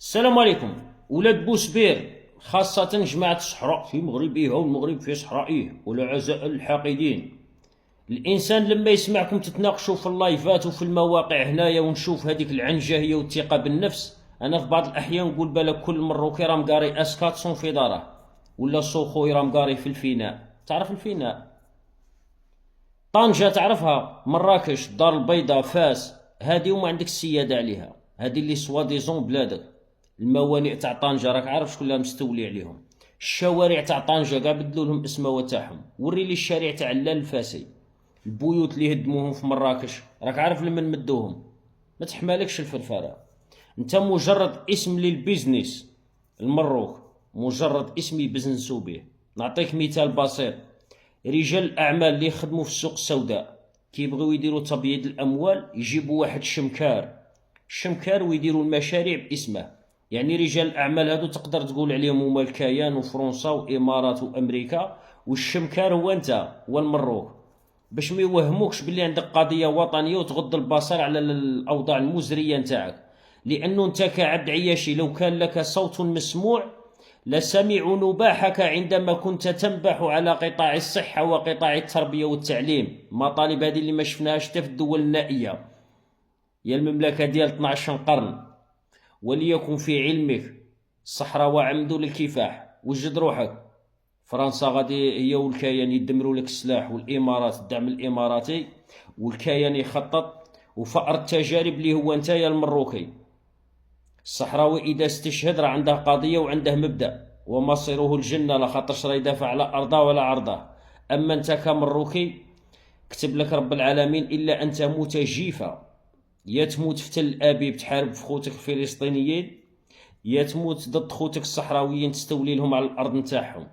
السلام عليكم ولاد بوسبير، خاصة جماعة الصحراء في مغربيها والمغرب في صحرائيه والعزاء الحاقدين. الإنسان لما يسمعكم تتناقشوا في اللايفات وفي المواقع هنايا ونشوف هذيك العنجهية والثقة بالنفس، أنا في بعض الأحيان نقول بالك كل مروكي راه مقاري أسكاتسون في داره، ولا سوخوي راه مقاري في الفيناء. تعرف الفيناء؟ طنجة تعرفها، مراكش، الدار البيضاء، فاس، هذه وما عندك السيادة عليها، هذه اللي سوا ديزون بلادك. الموانئ تاع طنجة راك عارف شكون اللي مستولي عليهم. الشوارع تاع طنجة كاع بدلوا لهم اسماء تاعهم. وري لي الشارع تاع اللال الفاسي. البيوت اللي هدموهم في مراكش راك عارف لمن مدوهم. ما تحمالكش الفرفارة. انت مجرد اسم للبيزنس. المروك مجرد اسم يبزنسوا به. نعطيك مثال بسيط. رجال الأعمال اللي يخدموا في السوق السوداء كيبغيو يديروا تبييض الأموال يجيبوا واحد الشمكار ويديروا المشاريع باسمه. يعني رجال الأعمال هادو تقدر تقول عليهم هما الكيان وفرنسا وإمارات وأمريكا، والشمكار هو أنت، هو المروك. باش ما يوهموكش باللي عندك قضية وطنية وتغض البصر على الأوضاع المزرية نتاعك. لأنه أنت كعبد عياشي لو كان لك صوت مسموع لسمعوا نباحك عندما كنت تنبح على قطاع الصحة وقطاع التربية والتعليم، مطالب هذه اللي ما شفناهاش حتى في الدول النائية يا المملكة ديال 12 قرن. وليكن في علمك الصحراء وعمدوا للكفاح، وجد روحك. فرنسا غادي هي والكيان يدمروا لك السلاح، والامارات الدعم الاماراتي، والكيان يخطط، وفأر التجارب اللي هو نتايا المروكي. الصحراوي اذا استشهد راه عنده قضيه وعنده مبدا، ومصيره الجنه لخاطرش راه يدافع على ارضه ولا عرضه. اما انت كمروكي كتب لك رب العالمين الا ان تموت جيفه، يا تموت في تل ابيب تحارب في خوتك الفلسطينيين، يا تموت ضد خوتك الصحراويين تستولي لهم على الارض نتاعهم.